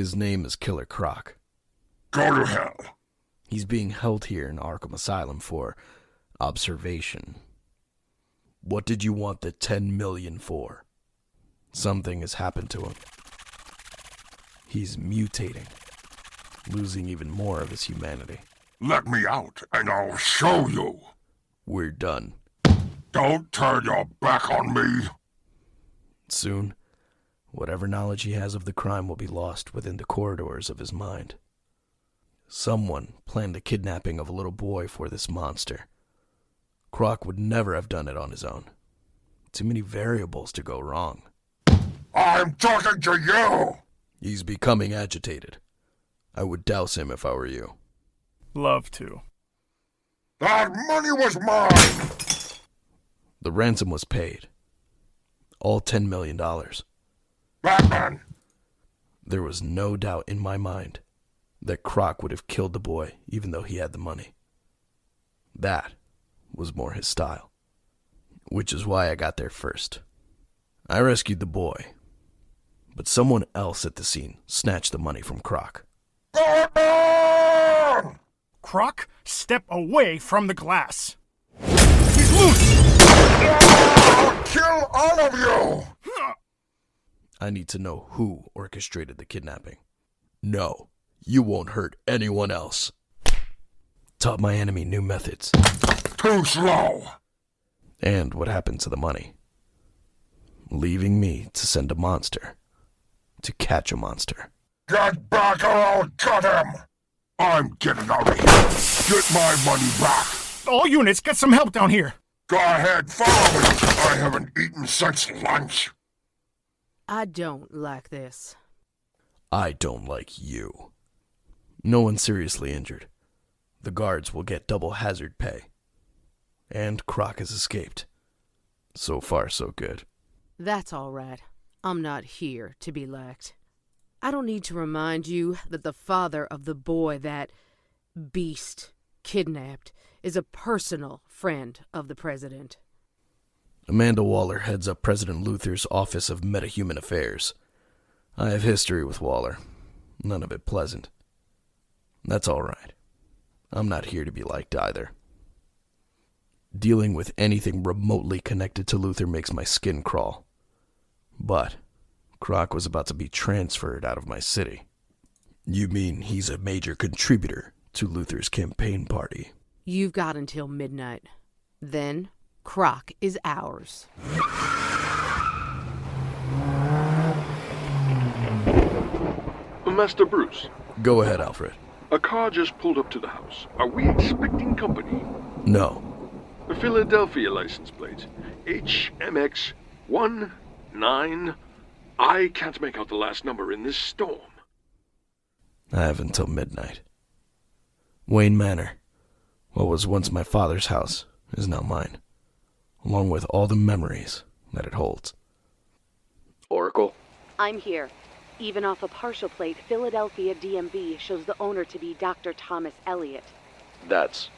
His name is Killer Croc. Go to hell. He's being held here in Arkham Asylum for observation. What did you want the 10 million for? Something has happened to him. He's mutating, losing even more of his humanity. Let me out, and I'll show you. We're done. Don't turn your back on me. Soon, whatever knowledge he has of the crime will be lost within the corridors of his mind. Someone planned the kidnapping of a little boy for this monster. Croc would never have done it on his own. Too many variables to go wrong. I'm talking to you! He's becoming agitated. I would douse him if I were you. Love to. That money was mine! The ransom was paid. All $10 million. Batman! There was no doubt in my mind that Croc would have killed the boy even though he had the money. That was more his style. Which is why I got there first. I rescued the boy, but someone else at the scene snatched the money from Croc. Batman! Croc, step away from the glass. He's loose! I'll kill all of you! I need to know who orchestrated the kidnapping. No, you won't hurt anyone else. Taught my enemy new methods. Too slow! And what happened to the money? Leaving me to send a monster. To catch a monster. Get back or I'll cut him! I'm getting out of here. Get my money back. All units, get some help down here. Go ahead, follow me. I haven't eaten since lunch. I don't like this. I don't like you. No one's seriously injured. The guards will get double hazard pay. And Croc has escaped. So far, so good. That's all right. I'm not here to be liked. I don't need to remind you that the father of the boy that beast kidnapped is a personal friend of the president. Amanda Waller heads up President Luthor's Office of Metahuman Affairs. I have history with Waller. None of it pleasant. That's all right. I'm not here to be liked either. Dealing with anything remotely connected to Luthor makes my skin crawl. But Croc was about to be transferred out of my city. You mean he's a major contributor to Luthor's campaign party? You've got until midnight. Then, Croc is ours. Master Bruce, Go ahead, Alfred. a car just pulled up to the house. Are we expecting company? No. The Philadelphia license plate. HMX19. I can't make out the last number in this storm. I have until midnight. Wayne Manor, what was once my father's house, is now mine, along with all the memories that it holds. Oracle? I'm here. Even off a partial plate, Philadelphia DMV shows the owner to be Dr. Thomas Elliott. That's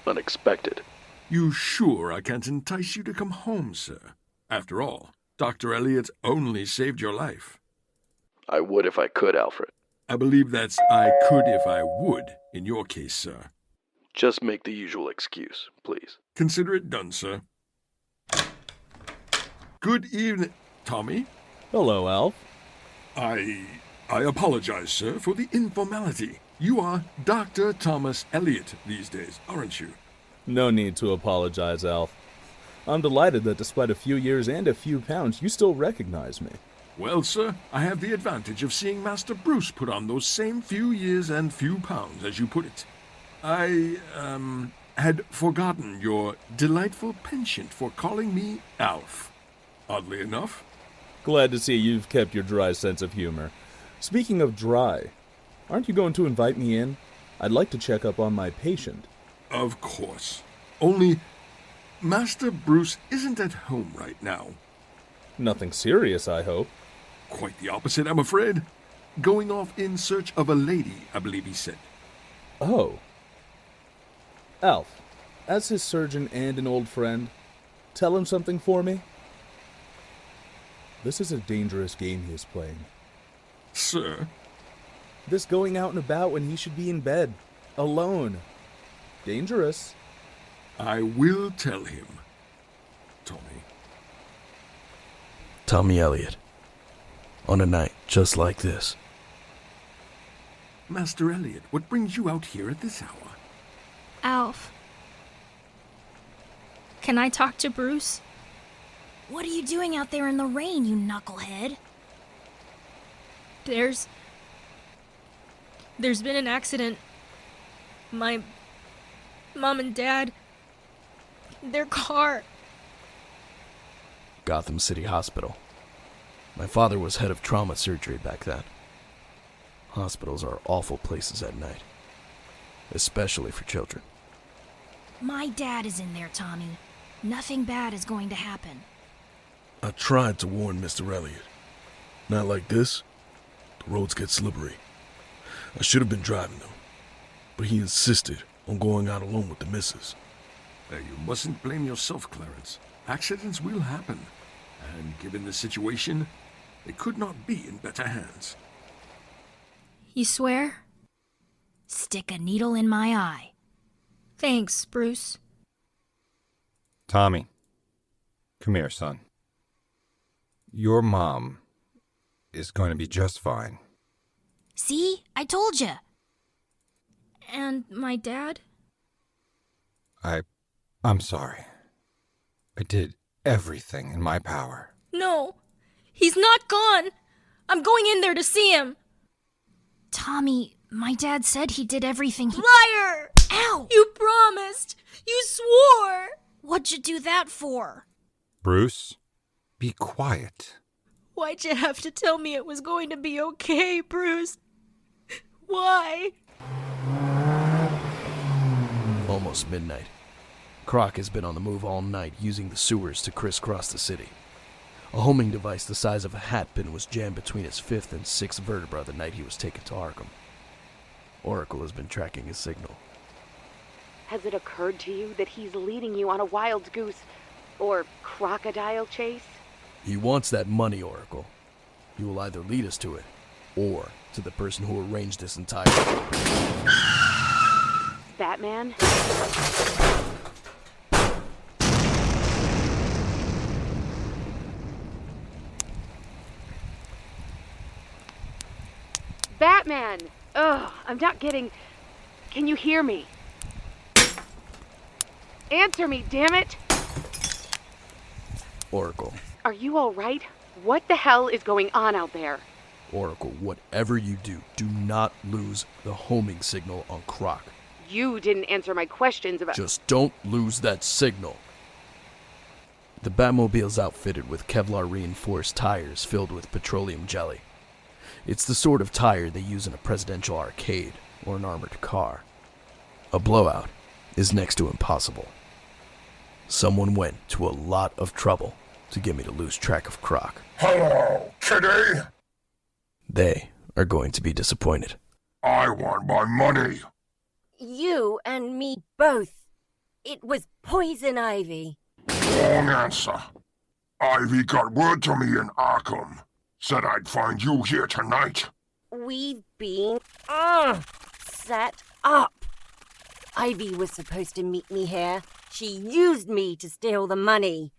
unexpected. You sure I can't entice you to come home, sir? After all, Dr. Elliott only saved your life. I would if I could, Alfred. I believe that's I could if I would in your case, sir. Just make the usual excuse, please. Consider it done, sir. Good evening, Tommy. Hello, Alf. I apologize, sir, for the informality. You are Dr. Thomas Elliott these days, aren't you? No need to apologize, Alf. I'm delighted that despite a few years and a few pounds, you still recognize me. Well, sir, I have the advantage of seeing Master Bruce put on those same few years and few pounds, as you put it. I, had forgotten your delightful penchant for calling me Alf. Oddly enough. Glad to see you've kept your dry sense of humor. Speaking of dry, aren't you going to invite me in? I'd like to check up on my patient. Of course. Only, Master Bruce isn't at home right now. Nothing serious, I hope. Quite the opposite, I'm afraid. Going off in search of a lady, I believe he said. Oh. Alf, as his surgeon and an old friend, tell him something for me. This is a dangerous game he is playing. Sir, This going out and about when he should be in bed. Alone. Dangerous. I will tell him, Tommy. Tommy Elliott. On a night just like this. Master Elliott, what brings you out here at this hour? Alf. Can I talk to Bruce? What are you doing out there in the rain, you knucklehead? There's been an accident. My mom and dad, their car. Gotham City Hospital. My father was head of trauma surgery back then. Hospitals are awful places at night, especially for children. My dad is in there, Tommy. Nothing bad is going to happen. I tried to warn Mr. Elliott. Not like this. The roads get slippery. I should have been driving though, but he insisted on going out alone with the missus. You mustn't blame yourself, Clarence. Accidents will happen, and given the situation, they could not be in better hands. You swear? Stick a needle in my eye. Thanks, Bruce. Tommy, come here, son. Your mom is going to be just fine. See? I told you. And my dad? I'm sorry. I did everything in my power. No, he's not gone. I'm going in there to see him. Tommy, my dad said he did everything he... Liar! Ow! You promised! You swore! What'd you do that for? Bruce, be quiet. Why'd you have to tell me it was going to be okay, Bruce? Why? Almost midnight. Croc has been on the move all night, using the sewers to crisscross the city. A homing device the size of a hat pin was jammed between his fifth and sixth vertebra the night he was taken to Arkham. Oracle has been tracking his signal. Has it occurred to you that he's leading you on a wild goose or crocodile chase? He wants that money, Oracle. He will either lead us to it, or to the person who arranged this entire... Batman? Batman! Ugh, I'm not getting... Can you hear me? Answer me, damn it! Oracle. Are you all right? What the hell is going on out there? Oracle, whatever you do, do not lose the homing signal on Croc. You didn't answer my questions about... Just don't lose that signal. The Batmobile's outfitted with Kevlar-reinforced tires filled with petroleum jelly. It's the sort of tire they use in a presidential arcade or an armored car. A blowout is next to impossible. Someone went to a lot of trouble to get me to lose track of Croc. Hello, kitty? They are going to be disappointed. I want my money. You and me both. It was poison ivy. Wrong answer. Ivy got word to me in Arkham. Said I'd find you here tonight. We've been set up. Ivy was supposed to meet me here. She used me to steal the money.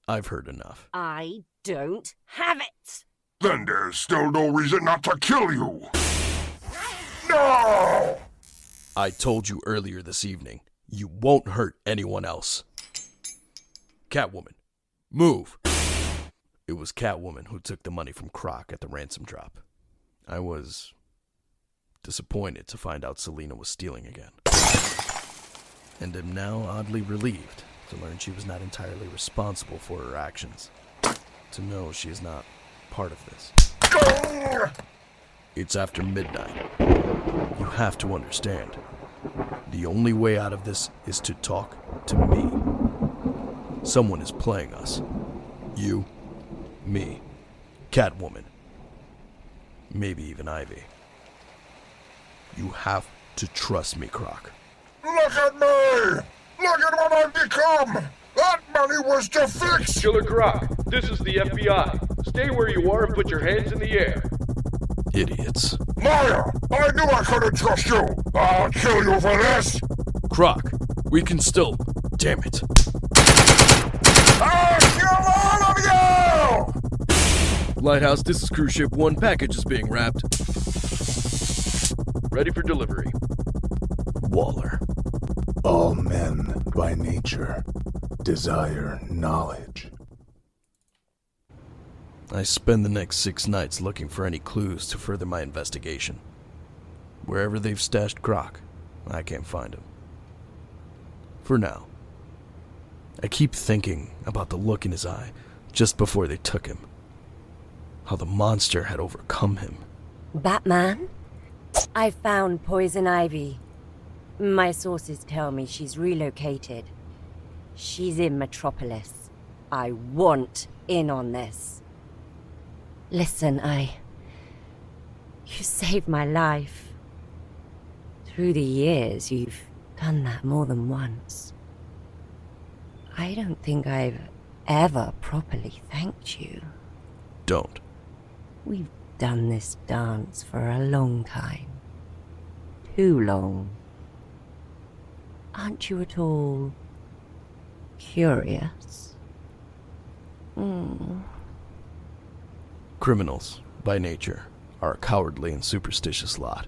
I've heard enough. I don't have it. Then there's still no reason not to kill you. No! I told you earlier this evening, you won't hurt anyone else. Catwoman, move! It was Catwoman who took the money from Croc at the ransom drop. I was disappointed to find out Selina was stealing again. And am now oddly relieved to learn she was not entirely responsible for her actions. To know she is not part of this. It's after midnight. You have to understand. The only way out of this is to talk to me. Someone is playing us. You, me, Catwoman, maybe even Ivy. You have to trust me, Croc. Look at me! Look at what I've become! That money was to fix... Killer Croc, this is the FBI. Stay where you are and put your hands in the air. Idiots. Liar! I knew I couldn't trust you! I'll kill you for this! Croc, we can still... Damn it. I'll kill all of you! Lighthouse, this is cruise ship 1. Package is being wrapped. Ready for delivery. Waller. All men, by nature, desire knowledge. I spend the next 6 nights looking for any clues to further my investigation. Wherever they've stashed Croc, I can't find him. For now. I keep thinking about the look in his eye just before they took him. How the monster had overcome him. Batman? I found Poison Ivy. My sources tell me she's relocated. She's in Metropolis. I want in on this. Listen, You saved my life. Through the years, you've done that more than once. I don't think I've ever properly thanked you. Don't. We've done this dance for a long time. Too long. Aren't you at all curious? Criminals, by nature, are a cowardly and superstitious lot.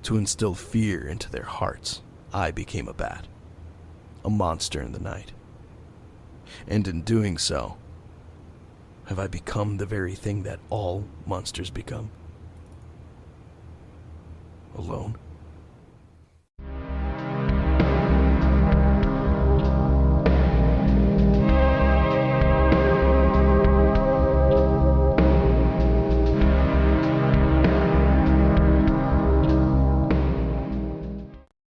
To instill fear into their hearts, I became a bat. A monster in the night. And in doing so, have I become the very thing that all monsters become? Alone.